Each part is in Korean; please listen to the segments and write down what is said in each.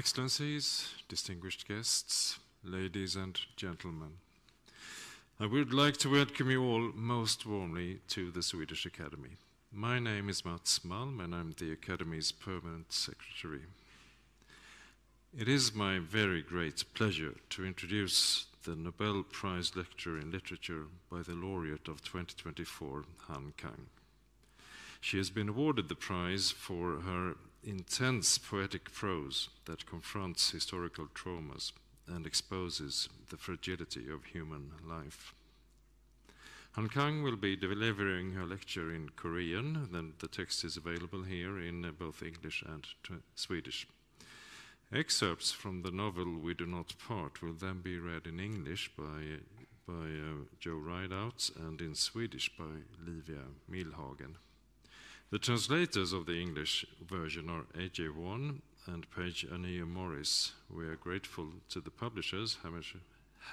Excellencies, distinguished guests, ladies and gentlemen, I would like to welcome you all most warmly to the Swedish Academy. My name is Mats Malm and I'm the Academy's permanent secretary. It is my very great pleasure to introduce the Nobel Prize Lecturer in Literature by the laureate of 2024, Han Kang. She has been awarded the prize for her intense poetic prose that confronts historical traumas and exposes the fragility of human life. Han Kang will be delivering her lecture in Korean, and the text is available here in both English and Swedish. Excerpts from the novel We Do Not Part will then be read in English by Joe Rideout and in Swedish by Livia Milhagen. The translators of the English version are A.J. Won and Paige Anea Morris. We are grateful to the publishers,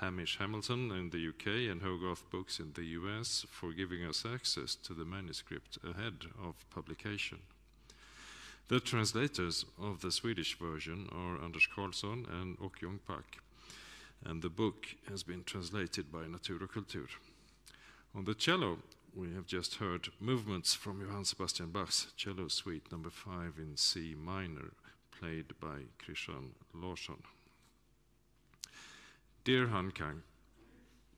Hamish Hamilton in the UK and Hogarth Books in the US, for giving us access to the manuscript ahead of publication. The translators of the Swedish version are Anders Karlsson and Ok Jong Pak, and the book has been translated by Natur och Kultur. On the cello, we have just heard movements from Johann Sebastian Bach's Cello Suite No. 5 in C minor, played by Christian Larsson. Dear Han Kang,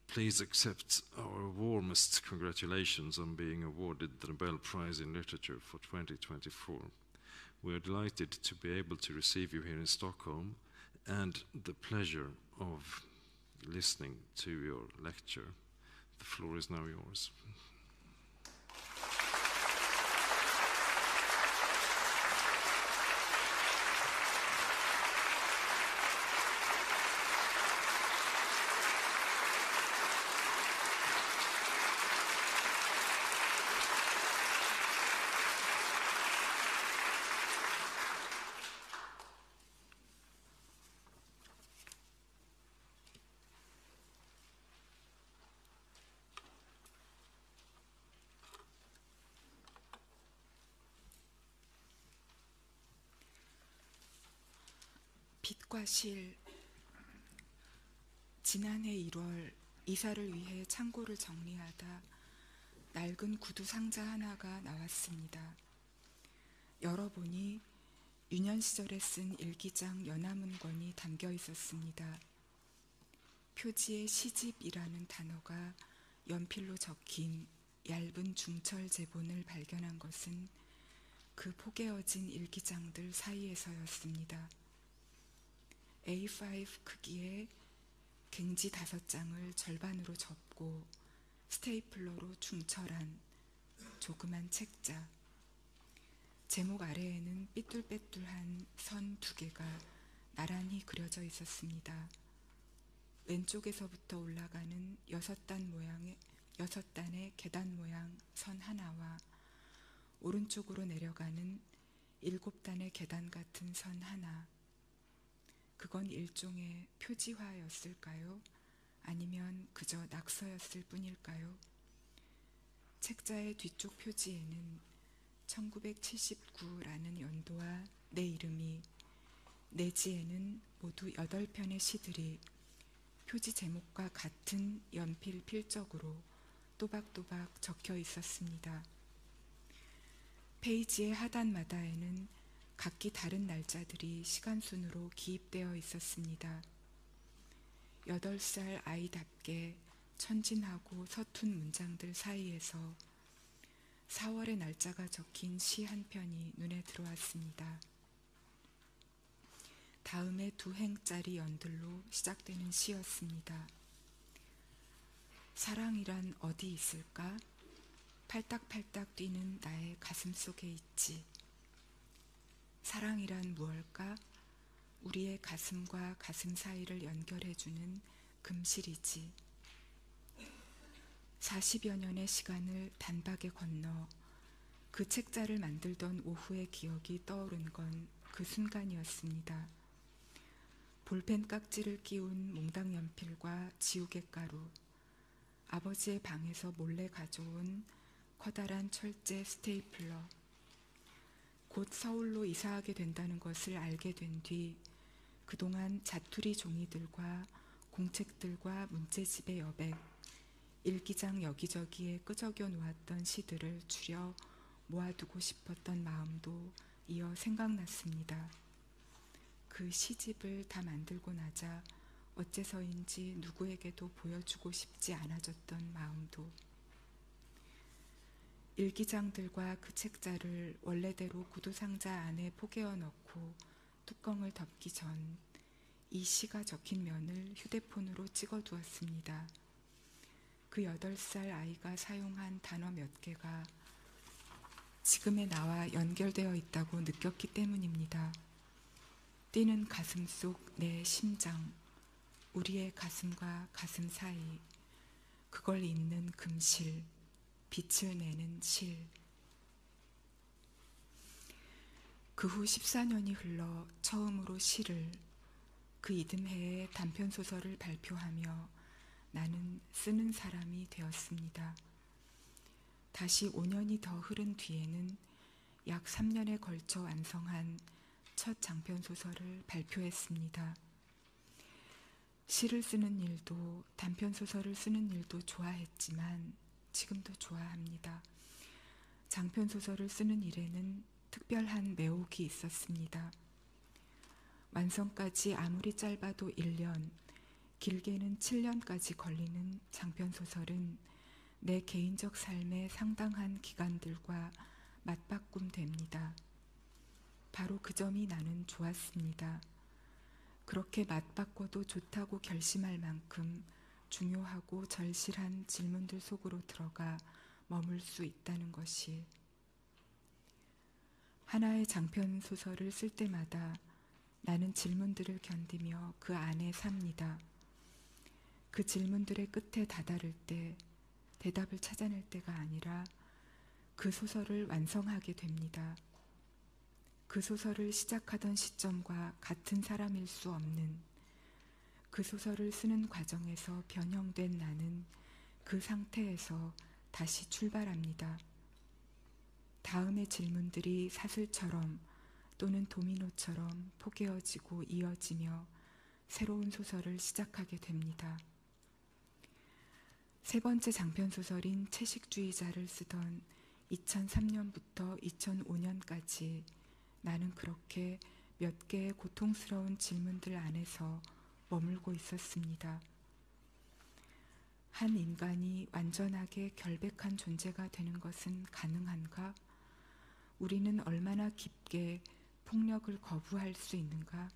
please accept our warmest congratulations on being awarded the Nobel Prize in Literature for 2024. We are delighted to be able to receive you here in Stockholm and the pleasure of listening to your lecture. The floor is now yours. 빛과 실. 지난해 1월 이사를 위해 창고를 정리하다 낡은 구두 상자 하나가 나왔습니다. 열어보니 유년 시절에 쓴 일기장 연화문건이 담겨 있었습니다. 표지에 시집이라는 단어가 연필로 적힌 얇은 중철 제본을 발견한 것은 그 포개어진 일기장들 사이에서였습니다. A5 크기의 갱지 5장을 절반으로 접고 스테이플러로 중철한 조그만 책자. 제목 아래에는 삐뚤빼뚤한 선 2개가 나란히 그려져 있었습니다. 왼쪽에서부터 올라가는 6단의 계단 모양 선 하나와 오른쪽으로 내려가는 7단의 계단 같은 선 하나. 그건 일종의 표지화였을까요? 아니면 그저 낙서였을 뿐일까요? 책자의 뒤쪽 표지에는 1979라는 연도와 내 이름이, 내지에는 모두 8편의 시들이 표지 제목과 같은 연필 필적으로 또박또박 적혀 있었습니다. 페이지의 하단마다에는 각기 다른 날짜들이 시간순으로 기입되어 있었습니다. 8살 아이답게 천진하고 서툰 문장들 사이에서 4월의 날짜가 적힌 시 한 편이 눈에 들어왔습니다. 다음에 2행짜리 연들로 시작되는 시였습니다. 사랑이란 어디 있을까? 팔딱팔딱 뛰는 나의 가슴 속에 있지. 사랑이란 무엇일까? 우리의 가슴과 가슴 사이를 연결해주는 금실이지. 40여 년의 시간을 단박에 건너 그 책자를 만들던 오후의 기억이 떠오른 건 그 순간이었습니다. 볼펜 깍지를 끼운 몽당 연필과 지우개 가루, 아버지의 방에서 몰래 가져온 커다란 철제 스테이플러. 곧 서울로 이사하게 된다는 것을 알게 된 뒤 그동안 자투리 종이들과 공책들과 문제집의 여백, 일기장 여기저기에 끄적여 놓았던 시들을 추려 모아두고 싶었던 마음도 이어 생각났습니다. 그 시집을 다 만들고 나자 어째서인지 누구에게도 보여주고 싶지 않아졌던 마음도. 일기장들과 그 책자를 원래대로 구두상자 안에 포개어 넣고 뚜껑을 덮기 전 이 시가 적힌 면을 휴대폰으로 찍어 두었습니다. 그 8살 아이가 사용한 단어 몇 개가 지금의 나와 연결되어 있다고 느꼈기 때문입니다. 뛰는 가슴 속 내 심장, 우리의 가슴과 가슴 사이, 그걸 잇는 금실, 빛을 내는 실. 그 후 14년이 흘러 처음으로 시를, 그 이듬해에 단편소설을 발표하며 나는 쓰는 사람이 되었습니다. 다시 5년이 더 흐른 뒤에는 약 3년에 걸쳐 완성한 첫 장편소설을 발표했습니다. 시를 쓰는 일도 단편소설을 쓰는 일도 좋아했지만 지금도 좋아합니다. 장편소설을 쓰는 일에는 특별한 매혹이 있었습니다. 완성까지 아무리 짧아도 1년, 길게는 7년까지 걸리는 장편소설은 내 개인적 삶의 상당한 기간들과 맞바꿈됩니다. 바로 그 점이 나는 좋았습니다. 그렇게 맞바꿔도 좋다고 결심할 만큼 중요하고 절실한 질문들 속으로 들어가 머물 수 있다는 것이. 하나의 장편 소설을 쓸 때마다 나는 질문들을 견디며 그 안에 삽니다. 그 질문들의 끝에 다다를 때 대답을 찾아낼 때가 아니라 그 소설을 완성하게 됩니다. 그 소설을 시작하던 시점과 같은 사람일 수 없는, 그 소설을 쓰는 과정에서 변형된 나는 그 상태에서 다시 출발합니다. 다음의 질문들이 사슬처럼 또는 도미노처럼 포개어지고 이어지며 새로운 소설을 시작하게 됩니다. 세 번째 장편소설인 채식주의자를 쓰던 2003년부터 2005년까지 나는 그렇게 몇 개의 고통스러운 질문들 안에서 머물고 있었습니다. 한 인간이 완전하게 결백한 존재가 되는 것은 가능한가? 우리는 얼마나 깊게 폭력을 거부할 수 있는가?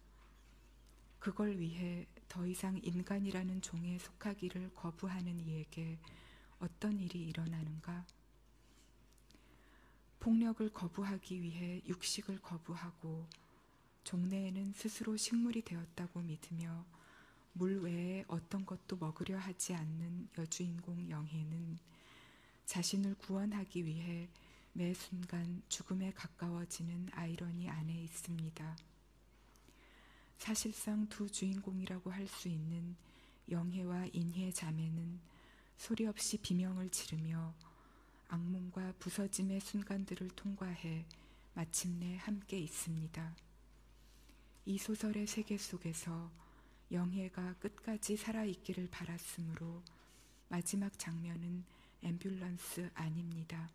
그걸 위해 더 이상 인간이라는 종에 속하기를 거부하는 이에게 어떤 일이 일어나는가? 폭력을 거부하기 위해 육식을 거부하고 종래에는 스스로 식물이 되었다고 믿으며 물 외에 어떤 것도 먹으려 하지 않는 여주인공 영혜는 자신을 구원하기 위해 매 순간 죽음에 가까워지는 아이러니 안에 있습니다. 사실상 두 주인공이라고 할 수 있는 영혜와 인혜 자매는 소리 없이 비명을 지르며 악몽과 부서짐의 순간들을 통과해 마침내 함께 있습니다. 이 소설의 세계 속에서 영혜가 끝까지 살아있기를 바랐으므로 마지막 장면은 앰뷸런스 안입니다.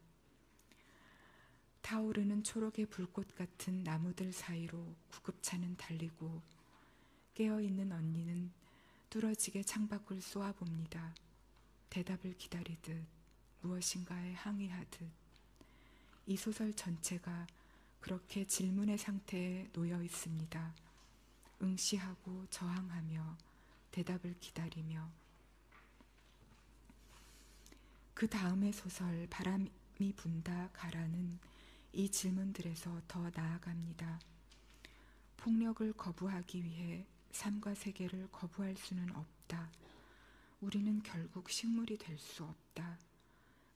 타오르는 초록의 불꽃 같은 나무들 사이로 구급차는 달리고 깨어있는 언니는 뚫어지게 창밖을 쏘아봅니다. 대답을 기다리듯 무엇인가에 항의하듯. 이 소설 전체가 그렇게 질문의 상태에 놓여 있습니다. 응시하고 저항하며 대답을 기다리며. 그 다음의 소설 바람이 분다 가라는 이 질문들에서 더 나아갑니다. 폭력을 거부하기 위해 삶과 세계를 거부할 수는 없다. 우리는 결국 식물이 될 수 없다.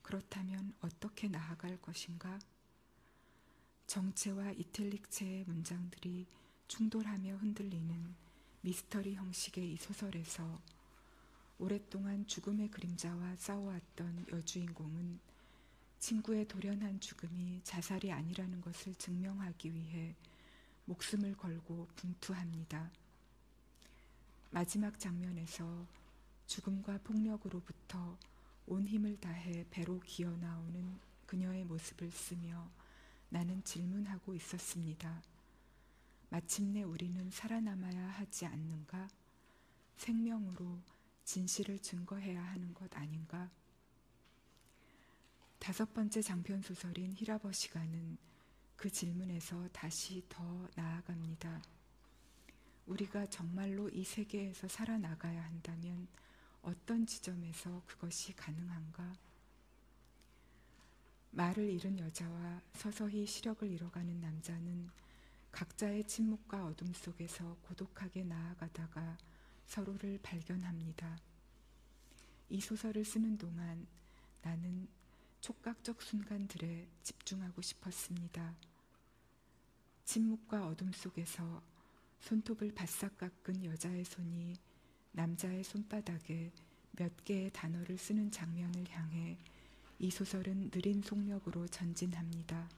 그렇다면 어떻게 나아갈 것인가? 정체와 이탈릭체의 문장들이 충돌하며 흔들리는 미스터리 형식의 이 소설에서 오랫동안 죽음의 그림자와 싸워왔던 여주인공은 친구의 돌연한 죽음이 자살이 아니라는 것을 증명하기 위해 목숨을 걸고 분투합니다. 마지막 장면에서 죽음과 폭력으로부터 온 힘을 다해 배로 기어 나오는 그녀의 모습을 쓰며 나는 질문하고 있었습니다. 마침내 우리는 살아남아야 하지 않는가? 생명으로 진실을 증거해야 하는 것 아닌가? 5번째 장편 소설인 히라버시가는 그 질문에서 다시 더 나아갑니다. 우리가 정말로 이 세계에서 살아나가야 한다면 어떤 지점에서 그것이 가능한가? 말을 잃은 여자와 서서히 시력을 잃어가는 남자는 각자의 침묵과 어둠 속에서 고독하게 나아가다가 서로를 발견합니다. 이 소설을 쓰는 동안 나는 촉각적 순간들에 집중하고 싶었습니다. 침묵과 어둠 속에서 손톱을 바싹 깎은 여자의 손이 남자의 손바닥에 몇 개의 단어를 쓰는 장면을 향해 이 소설은 느린 속력으로 전진합니다.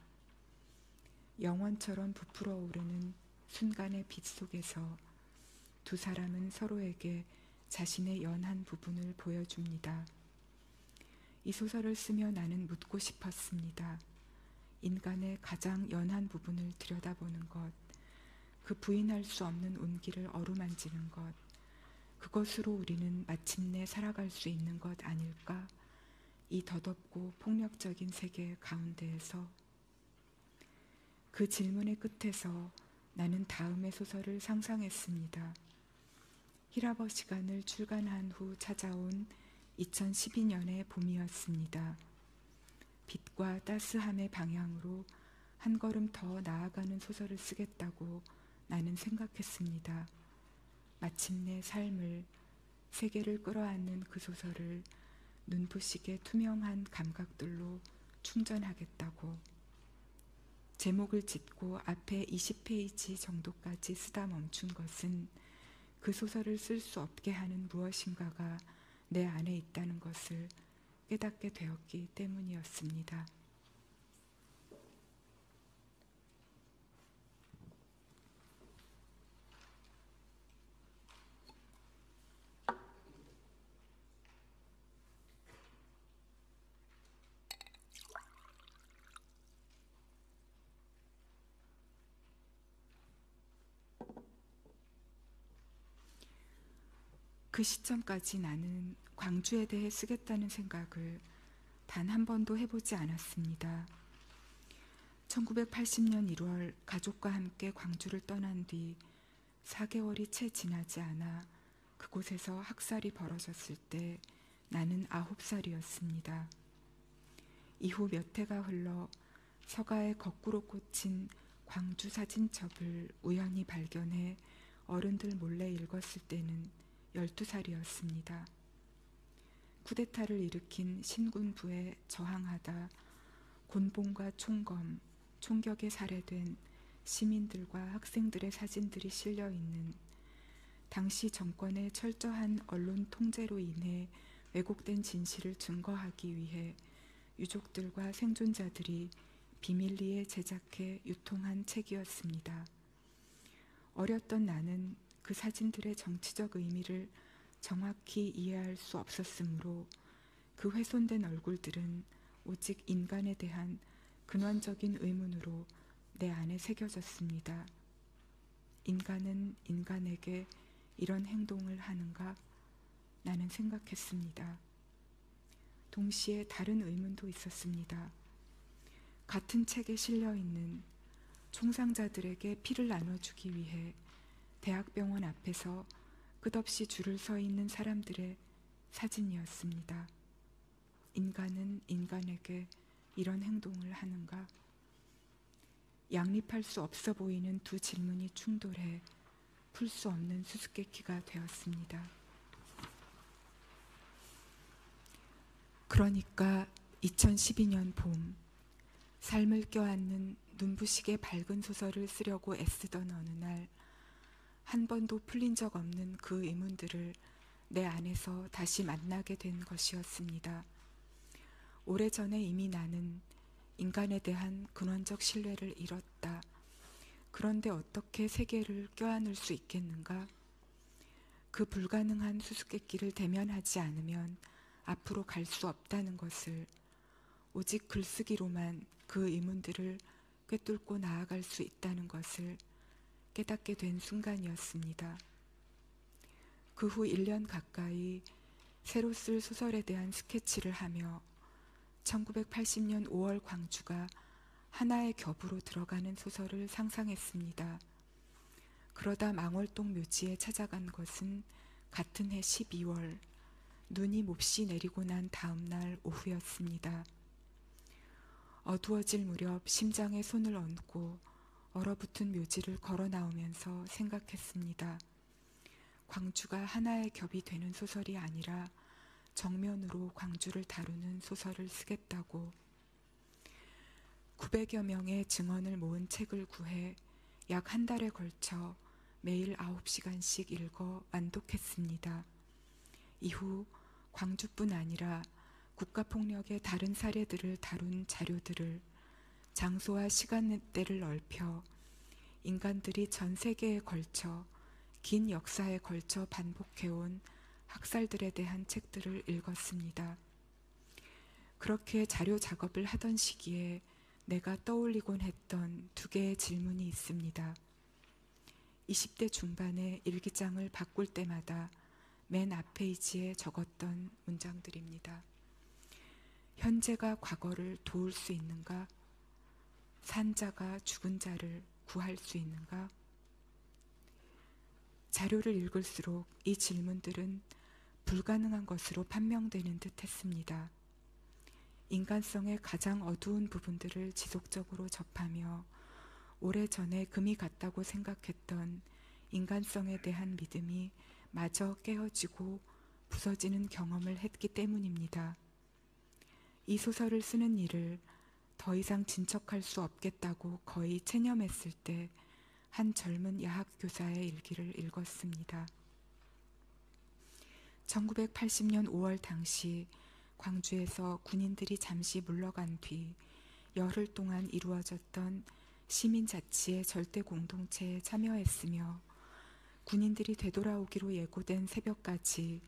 영원처럼 부풀어 오르는 순간의 빛 속에서 두 사람은 서로에게 자신의 연한 부분을 보여줍니다. 이 소설을 쓰며 나는 묻고 싶었습니다. 인간의 가장 연한 부분을 들여다보는 것, 그 부인할 수 없는 온기를 어루만지는 것, 그것으로 우리는 마침내 살아갈 수 있는 것 아닐까? 이 더덥고 폭력적인 세계 가운데에서. 그 질문의 끝에서 나는 다음의 소설을 상상했습니다. 히라버시간을 출간한 후 찾아온 2012년의 봄이었습니다. 빛과 따스함의 방향으로 한 걸음 더 나아가는 소설을 쓰겠다고 나는 생각했습니다. 마침내 삶을, 세계를 끌어안는 그 소설을 눈부시게 투명한 감각들로 충전하겠다고. 제목을 짓고 앞에 20페이지 정도까지 쓰다 멈춘 것은 그 소설을 쓸 수 없게 하는 무엇인가가 내 안에 있다는 것을 깨닫게 되었기 때문이었습니다. 그 시점까지 나는 광주에 대해 쓰겠다는 생각을 단 한 번도 해보지 않았습니다. 1980년 1월 가족과 함께 광주를 떠난 뒤 4개월이 채 지나지 않아 그곳에서 학살이 벌어졌을 때 나는 9살이었습니다. 이후 몇 해가 흘러 서가에 거꾸로 꽂힌 광주 사진첩을 우연히 발견해 어른들 몰래 읽었을 때는 12살이었습니다. 쿠데타를 일으킨 신군부에 저항하다 곤봉과 총검, 총격에 살해된 시민들과 학생들의 사진들이 실려 있는, 당시 정권의 철저한 언론 통제로 인해 왜곡된 진실을 증거하기 위해 유족들과 생존자들이 비밀리에 제작해 유통한 책이었습니다. 어렸던 나는 그 사진들의 정치적 의미를 정확히 이해할 수 없었으므로 그 훼손된 얼굴들은 오직 인간에 대한 근원적인 의문으로 내 안에 새겨졌습니다. 인간은 인간에게 이런 행동을 하는가? 나는 생각했습니다. 동시에 다른 의문도 있었습니다. 같은 책에 실려있는 총상자들에게 피를 나눠주기 위해 대학병원 앞에서 끝없이 줄을 서 있는 사람들의 사진이었습니다. 인간은 인간에게 이런 행동을 하는가? 양립할 수 없어 보이는 두 질문이 충돌해 풀 수 없는 수수께끼가 되었습니다. 그러니까 2012년 봄, 삶을 껴안는 눈부시게 밝은 소설을 쓰려고 애쓰던 어느 날, 한 번도 풀린 적 없는 그 의문들을 내 안에서 다시 만나게 된 것이었습니다. 오래전에 이미 나는 인간에 대한 근원적 신뢰를 잃었다. 그런데 어떻게 세계를 껴안을 수 있겠는가? 그 불가능한 수수께끼를 대면하지 않으면 앞으로 갈 수 없다는 것을, 오직 글쓰기로만 그 의문들을 꿰뚫고 나아갈 수 있다는 것을 깨닫게 된 순간이었습니다. 그 후 1년 가까이 새로 쓸 소설에 대한 스케치를 하며 1980년 5월 광주가 하나의 겹으로 들어가는 소설을 상상했습니다. 그러다 망월동 묘지에 찾아간 것은 같은 해 12월, 눈이 몹시 내리고 난 다음 날 오후였습니다. 어두워질 무렵 심장에 손을 얹고 얼어붙은 묘지를 걸어 나오면서 생각했습니다. 광주가 하나의 겹이 되는 소설이 아니라 정면으로 광주를 다루는 소설을 쓰겠다고. 900여 명의 증언을 모은 책을 구해 약 한 달에 걸쳐 매일 9시간씩 읽어 완독했습니다. 이후 광주뿐 아니라 국가폭력의 다른 사례들을 다룬 자료들을 장소와 시간대를 넓혀 인간들이 전 세계에 걸쳐 긴 역사에 걸쳐 반복해온 학살들에 대한 책들을 읽었습니다. 그렇게 자료 작업을 하던 시기에 내가 떠올리곤 했던 두 개의 질문이 있습니다. 20대 중반에 일기장을 바꿀 때마다 맨 앞 페이지에 적었던 문장들입니다. 현재가 과거를 도울 수 있는가? 산자가 죽은 자를 구할 수 있는가? 자료를 읽을수록 이 질문들은 불가능한 것으로 판명되는 듯 했습니다. 인간성의 가장 어두운 부분들을 지속적으로 접하며 오래전에 금이 갔다고 생각했던 인간성에 대한 믿음이 마저 깨어지고 부서지는 경험을 했기 때문입니다. 이 소설을 쓰는 일을 더 이상 진척할 수 없겠다고 거의 체념했을 때 한 젊은 야학교사의 일기를 읽었습니다. 1980년 5월 당시 광주에서 군인들이 잠시 물러간 뒤 열흘 동안 이루어졌던 시민자치의 절대 공동체에 참여했으며 군인들이 되돌아오기로 예고된 새벽까지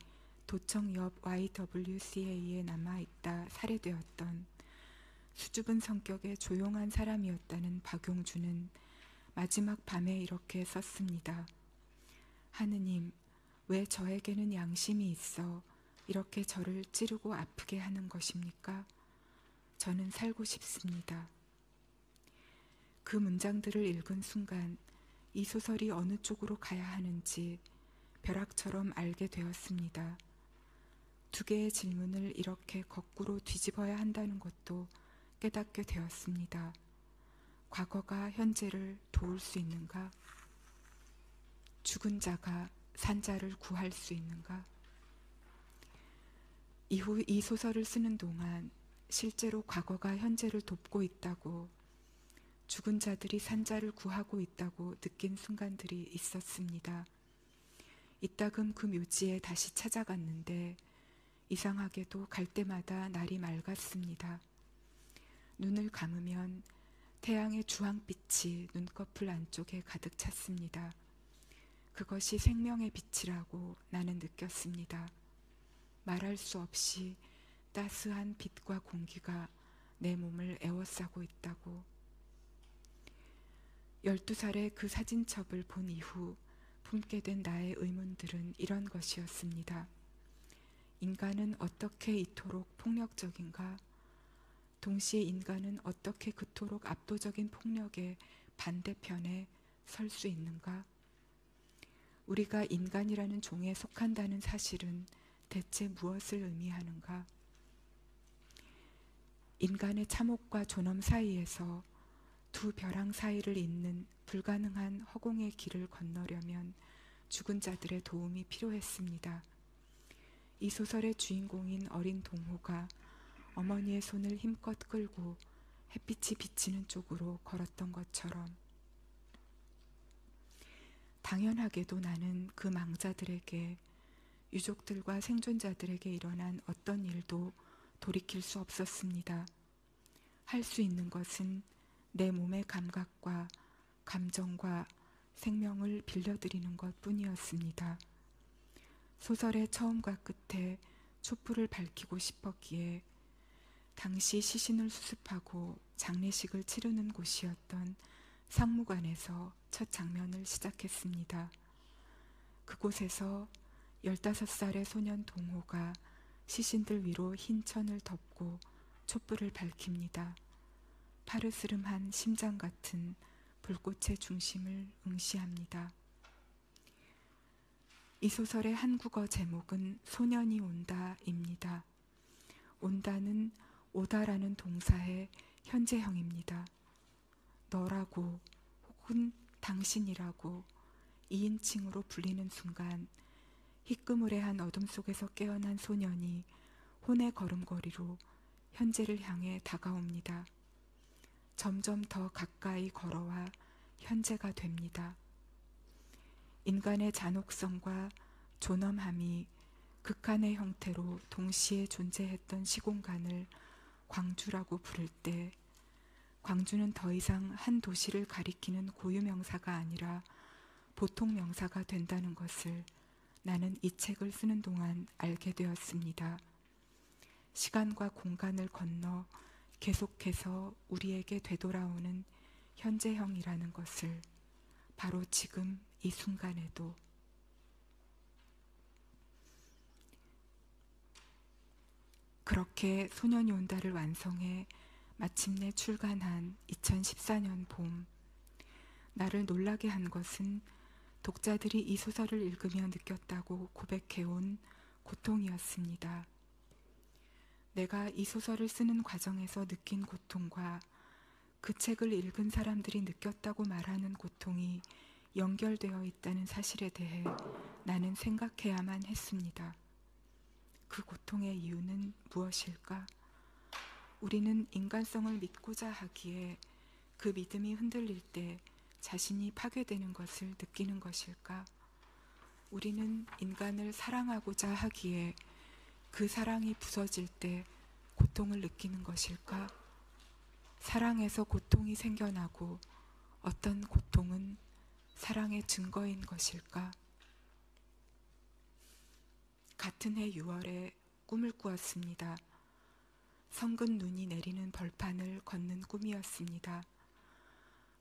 도청 옆 YWCA에 남아있다 살해되었던 수줍은 성격의 조용한 사람이었다는 박용주는 마지막 밤에 이렇게 썼습니다. 하느님, 왜 저에게는 양심이 있어 이렇게 저를 찌르고 아프게 하는 것입니까? 저는 살고 싶습니다. 그 문장들을 읽은 순간 이 소설이 어느 쪽으로 가야 하는지 벼락처럼 알게 되었습니다. 두 개의 질문을 이렇게 거꾸로 뒤집어야 한다는 것도 깨닫게 되었습니다. 과거가 현재를 도울 수 있는가? 죽은 자가 산 자를 구할 수 있는가? 이후 이 소설을 쓰는 동안 실제로 과거가 현재를 돕고 있다고, 죽은 자들이 산 자를 구하고 있다고 느낀 순간들이 있었습니다. 이따금 그 묘지에 다시 찾아갔는데 이상하게도 갈 때마다 날이 맑았습니다. 눈을 감으면 태양의 주황빛이 눈꺼풀 안쪽에 가득 찼습니다. 그것이 생명의 빛이라고 나는 느꼈습니다. 말할 수 없이 따스한 빛과 공기가 내 몸을 에워싸고 있다고. 12살에 그 사진첩을 본 이후 품게 된 나의 의문들은 이런 것이었습니다. 인간은 어떻게 이토록 폭력적인가? 동시에 인간은 어떻게 그토록 압도적인 폭력의 반대편에 설 수 있는가? 우리가 인간이라는 종에 속한다는 사실은 대체 무엇을 의미하는가? 인간의 참혹과 존엄 사이에서 두 벼랑 사이를 잇는 불가능한 허공의 길을 건너려면 죽은 자들의 도움이 필요했습니다. 이 소설의 주인공인 어린 동호가 어머니의 손을 힘껏 끌고 햇빛이 비치는 쪽으로 걸었던 것처럼 당연하게도 나는 그 망자들에게, 유족들과 생존자들에게 일어난 어떤 일도 돌이킬 수 없었습니다. 할 수 있는 것은 내 몸의 감각과 감정과 생명을 빌려드리는 것 뿐이었습니다. 소설의 처음과 끝에 촛불을 밝히고 싶었기에 당시 시신을 수습하고 장례식을 치르는 곳이었던 상무관에서 첫 장면을 시작했습니다. 그곳에서 15살의 소년 동호가 시신들 위로 흰 천을 덮고 촛불을 밝힙니다. 파르스름한 심장 같은 불꽃의 중심을 응시합니다. 이 소설의 한국어 제목은 소년이 온다입니다. 온다는 오다라는 동사의 현재형입니다. 너라고 혹은 당신이라고 2인칭으로 불리는 순간 희끄무레한 어둠 속에서 깨어난 소년이 혼의 걸음걸이로 현재를 향해 다가옵니다. 점점 더 가까이 걸어와 현재가 됩니다. 인간의 잔혹성과 존엄함이 극한의 형태로 동시에 존재했던 시공간을 광주라고 부를 때 광주는 더 이상 한 도시를 가리키는 고유명사가 아니라 보통 명사가 된다는 것을 나는 이 책을 쓰는 동안 알게 되었습니다. 시간과 공간을 건너 계속해서 우리에게 되돌아오는 현재형이라는 것을 바로 지금 이 순간에도. 그렇게 소년이 온다를 완성해 마침내 출간한 2014년 봄. 나를 놀라게 한 것은 독자들이 이 소설을 읽으며 느꼈다고 고백해온 고통이었습니다. 내가 이 소설을 쓰는 과정에서 느낀 고통과 그 책을 읽은 사람들이 느꼈다고 말하는 고통이 연결되어 있다는 사실에 대해 나는 생각해야만 했습니다. 그 고통의 이유는 무엇일까? 우리는 인간성을 믿고자 하기에 그 믿음이 흔들릴 때 자신이 파괴되는 것을 느끼는 것일까? 우리는 인간을 사랑하고자 하기에 그 사랑이 부서질 때 고통을 느끼는 것일까? 사랑에서 고통이 생겨나고 어떤 고통은 사랑의 증거인 것일까? 같은 해 6월에 꿈을 꾸었습니다. 성근 눈이 내리는 벌판을 걷는 꿈이었습니다.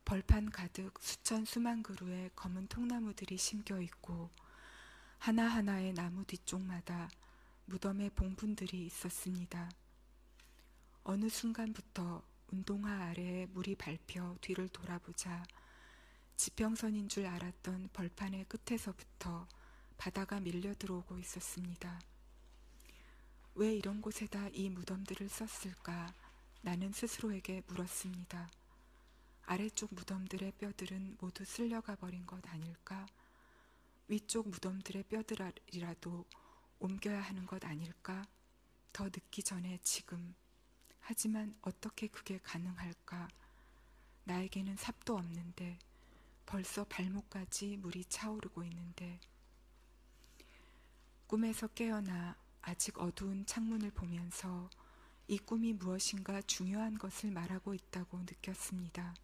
벌판 가득 수천 수만 그루의 검은 통나무들이 심겨 있고 하나하나의 나무 뒤쪽마다 무덤의 봉분들이 있었습니다. 어느 순간부터 운동화 아래에 물이 밟혀 뒤를 돌아보자 지평선인 줄 알았던 벌판의 끝에서부터 바다가 밀려 들어오고 있었습니다. 왜 이런 곳에다 이 무덤들을 썼을까? 나는 스스로에게 물었습니다. 아래쪽 무덤들의 뼈들은 모두 쓸려가 버린 것 아닐까? 위쪽 무덤들의 뼈들이라도 옮겨야 하는 것 아닐까? 더 늦기 전에 지금. 하지만 어떻게 그게 가능할까? 나에게는 삽도 없는데 벌써 발목까지 물이 차오르고 있는데. 꿈에서 깨어나 아직 어두운 창문을 보면서 이 꿈이 무엇인가 중요한 것을 말하고 있다고 느꼈습니다.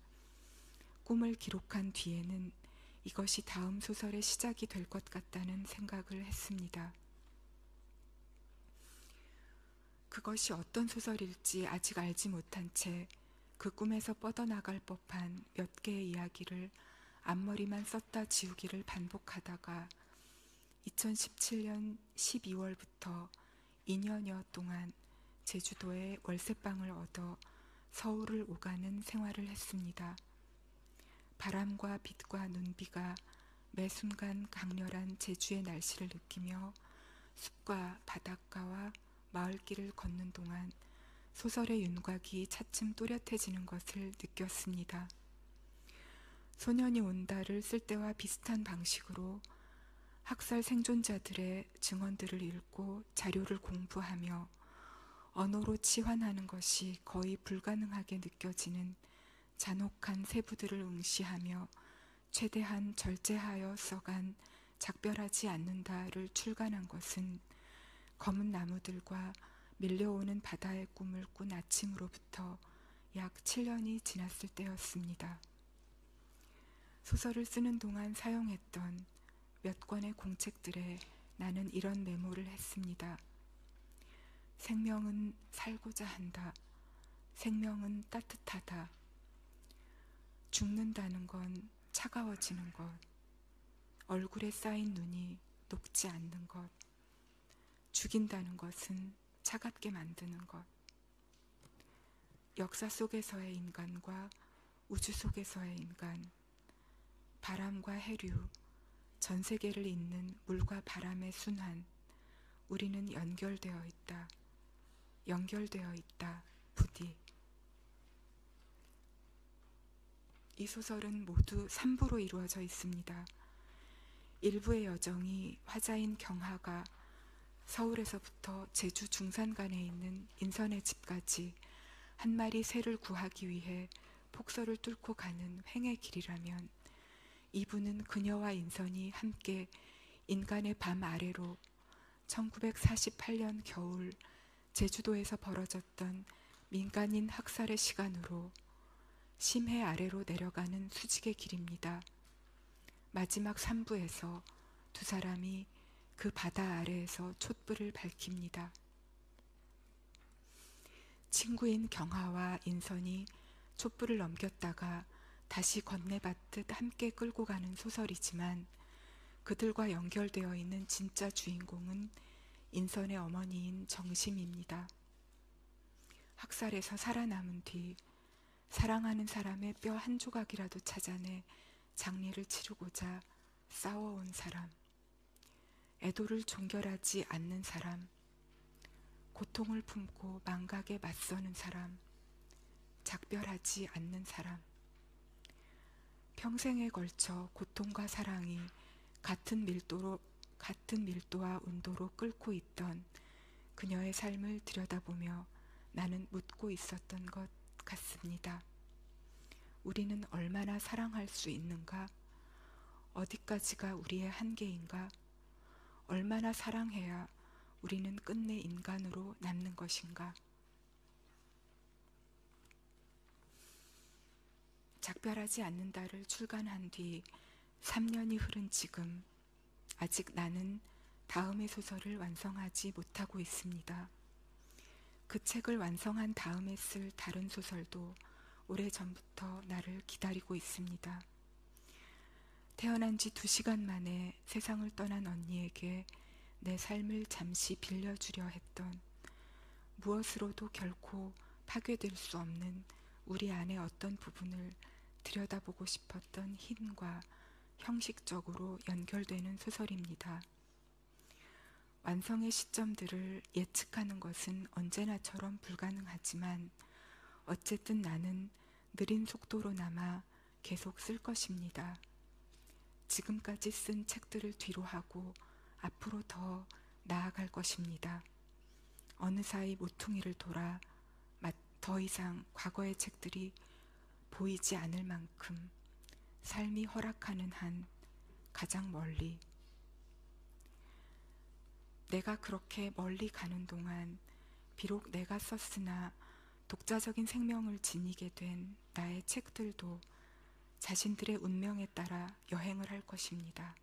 꿈을 기록한 뒤에는 이것이 다음 소설의 시작이 될 것 같다는 생각을 했습니다. 그것이 어떤 소설일지 아직 알지 못한 채 그 꿈에서 뻗어나갈 법한 몇 개의 이야기를 앞머리만 썼다 지우기를 반복하다가 2017년 12월부터 2년여 동안 제주도에 월세방을 얻어 서울을 오가는 생활을 했습니다. 바람과 빛과 눈비가 매 순간 강렬한 제주의 날씨를 느끼며 숲과 바닷가와 마을길을 걷는 동안 소설의 윤곽이 차츰 또렷해지는 것을 느꼈습니다. 소년이 온다를 쓸 때와 비슷한 방식으로 학살 생존자들의 증언들을 읽고 자료를 공부하며 언어로 치환하는 것이 거의 불가능하게 느껴지는 잔혹한 세부들을 응시하며 최대한 절제하여 써간 작별하지 않는다를 출간한 것은 검은 나무들과 밀려오는 바다의 꿈을 꾼 아침으로부터 약 7년이 지났을 때였습니다. 소설을 쓰는 동안 사용했던 몇 권의 공책들에 나는 이런 메모를 했습니다. 생명은 살고자 한다. 생명은 따뜻하다. 죽는다는 건 차가워지는 것. 얼굴에 쌓인 눈이 녹지 않는 것. 죽인다는 것은 차갑게 만드는 것. 역사 속에서의 인간과 우주 속에서의 인간, 바람과 해류, 전 세계를 잇는 물과 바람의 순환, 우리는 연결되어 있다. 연결되어 있다. 부디. 이 소설은 모두 3부로 이루어져 있습니다. 1부의 여정이 화자인 경하가 서울에서부터 제주 중산간에 있는 인선의 집까지 한 마리 새를 구하기 위해 폭설을 뚫고 가는 횡의 길이라면, 2부는 그녀와 인선이 함께 인간의 밤 아래로 1948년 겨울 제주도에서 벌어졌던 민간인 학살의 시간으로 심해 아래로 내려가는 수직의 길입니다. 마지막 3부에서 두 사람이 그 바다 아래에서 촛불을 밝힙니다. 친구인 경하와 인선이 촛불을 넘겼다가 다시 건네받듯 함께 끌고 가는 소설이지만, 그들과 연결되어 있는 진짜 주인공은 인선의 어머니인 정심입니다. 학살에서 살아남은 뒤 사랑하는 사람의 뼈 한 조각이라도 찾아내 장례를 치르고자 싸워온 사람, 애도를 종결하지 않는 사람, 고통을 품고 망각에 맞서는 사람, 작별하지 않는 사람, 평생에 걸쳐 고통과 사랑이 같은 밀도와 온도로 끓고 있던 그녀의 삶을 들여다보며 나는 묻고 있었던 것 같습니다. 우리는 얼마나 사랑할 수 있는가? 어디까지가 우리의 한계인가? 얼마나 사랑해야 우리는 끝내 인간으로 남는 것인가? 작별하지 않는다를 출간한 뒤 3년이 흐른 지금, 아직 나는 다음의 소설을 완성하지 못하고 있습니다. 그 책을 완성한 다음에 쓸 다른 소설도 오래전부터 나를 기다리고 있습니다. 태어난 지 2시간 만에 세상을 떠난 언니에게 내 삶을 잠시 빌려주려 했던, 무엇으로도 결코 파괴될 수 없는 우리 안의 어떤 부분을 들여다보고 싶었던 힘과 형식적으로 연결되는 소설입니다. 완성의 시점들을 예측하는 것은 언제나처럼 불가능하지만, 어쨌든 나는 느린 속도로나마 계속 쓸 것입니다. 지금까지 쓴 책들을 뒤로하고 앞으로 더 나아갈 것입니다. 어느 사이 모퉁이를 돌아 더 이상 과거의 책들이 보이지 않을 만큼 삶이 허락하는 한 가장 멀리, 내가 그렇게 멀리 가는 동안 비록 내가 썼으나 독자적인 생명을 지니게 된 나의 책들도 자신들의 운명에 따라 여행을 할 것입니다.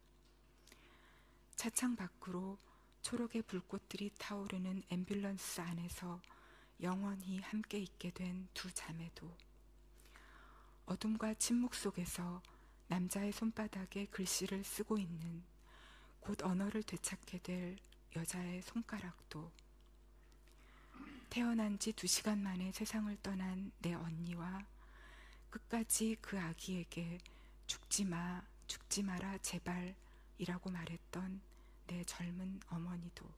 차창 밖으로 초록의 불꽃들이 타오르는 앰뷸런스 안에서 영원히 함께 있게 된 두 자매도, 어둠과 침묵 속에서 남자의 손바닥에 글씨를 쓰고 있는, 곧 언어를 되찾게 될 여자의 손가락도, 태어난 지 2시간 만에 세상을 떠난 내 언니와 끝까지 그 아기에게 죽지 마, 죽지 마라 제발 이라고 말했던 내 젊은 어머니도,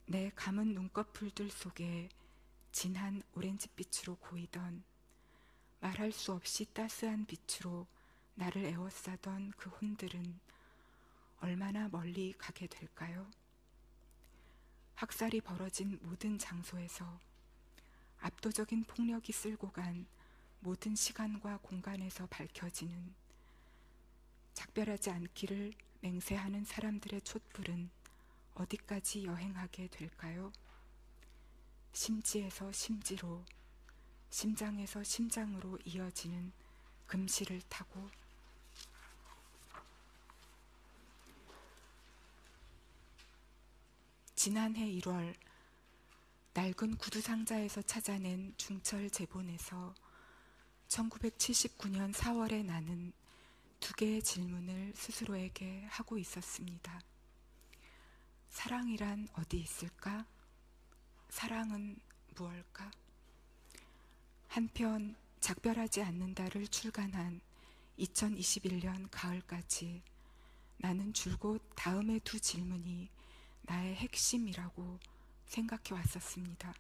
내 감은 눈꺼풀들 속에 진한 오렌지빛으로 고이던, 말할 수 없이 따스한 빛으로 나를 에워싸던 그 혼들은 얼마나 멀리 가게 될까요? 학살이 벌어진 모든 장소에서, 압도적인 폭력이 쓸고 간 모든 시간과 공간에서 밝혀지는, 작별하지 않기를 맹세하는 사람들의 촛불은 어디까지 여행하게 될까요? 심지에서 심지로, 심장에서 심장으로 이어지는 금실을 타고. 지난해 1월 낡은 구두상자에서 찾아낸 중철 제본에서 1979년 4월에 나는 2개의 질문을 스스로에게 하고 있었습니다. 사랑이란 어디 있을까? 사랑은 무엇일까? 한편 작별하지 않는다를 출간한 2021년 가을까지 나는 줄곧 다음의 2 질문이 나의 핵심이라고 생각해 왔었습니다.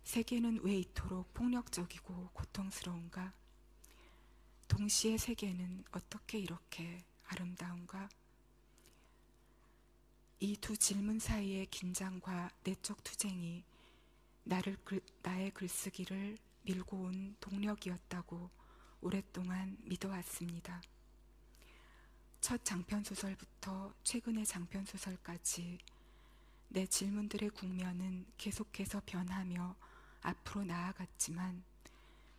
세계는 왜 이토록 폭력적이고 고통스러운가? 동시에 세계는 어떻게 이렇게 아름다운가? 이 2 질문 사이의 긴장과 내적 투쟁이 나의 글쓰기를 밀고 온 동력이었다고 오랫동안 믿어왔습니다. 첫 장편소설부터 최근의 장편소설까지 내 질문들의 국면은 계속해서 변하며 앞으로 나아갔지만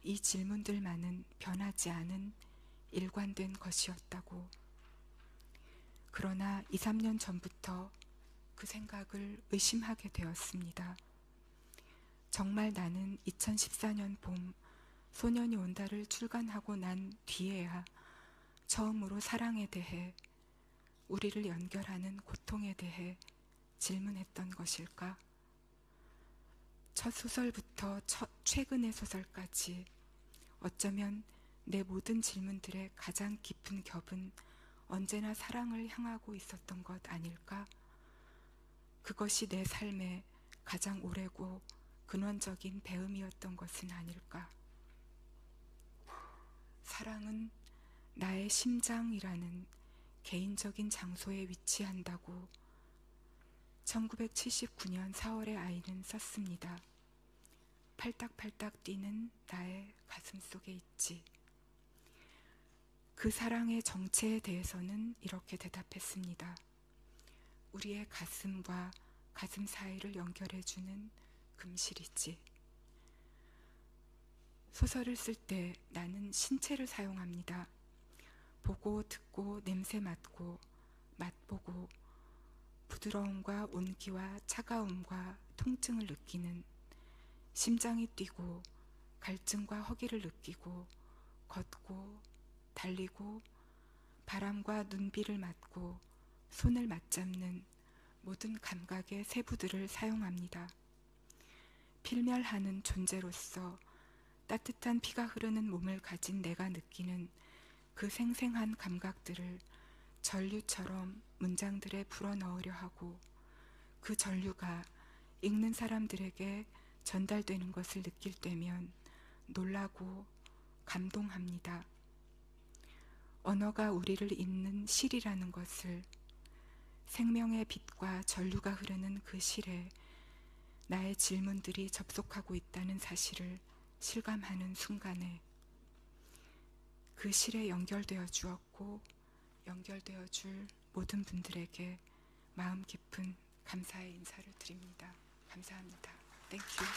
이 질문들만은 변하지 않은 일관된 것이었다고. 그러나 2, 3년 전부터 그 생각을 의심하게 되었습니다. 정말 나는 2014년 봄 소년이 온다를 출간하고 난 뒤에야 처음으로 사랑에 대해, 우리를 연결하는 고통에 대해 질문했던 것일까? 첫 소설부터 최근의 소설까지 어쩌면 내 모든 질문들의 가장 깊은 겹은 언제나 사랑을 향하고 있었던 것 아닐까? 그것이 내 삶의 가장 오래고 근원적인 배움이었던 것은 아닐까? 사랑은 나의 심장이라는 개인적인 장소에 위치한다고 1979년 4월의 아이는 썼습니다. 팔딱팔딱 뛰는 나의 가슴 속에 있지. 그 사랑의 정체에 대해서는 이렇게 대답했습니다. 우리의 가슴과 가슴 사이를 연결해주는 금실이지. 소설을 쓸 때 나는 신체를 사용합니다. 보고 듣고 냄새 맡고 맛보고 부드러움과 온기와 차가움과 통증을 느끼는, 심장이 뛰고 갈증과 허기를 느끼고 걷고 달리고 바람과 눈비를 맞고 손을 맞잡는 모든 감각의 세부들을 사용합니다. 필멸하는 존재로서 따뜻한 피가 흐르는 몸을 가진 내가 느끼는 그 생생한 감각들을 전류처럼 문장들에 불어넣으려 하고, 그 전류가 읽는 사람들에게 전달되는 것을 느낄 때면 놀라고 감동합니다. 언어가 우리를 잇는 실이라는 것을, 생명의 빛과 전류가 흐르는 그 실에 나의 질문들이 접속하고 있다는 사실을 실감하는 순간에 그 실에 연결되어 주었고 연결되어 줄 모든 분들에게 마음 깊은 감사의 인사를 드립니다. 감사합니다. Thank you.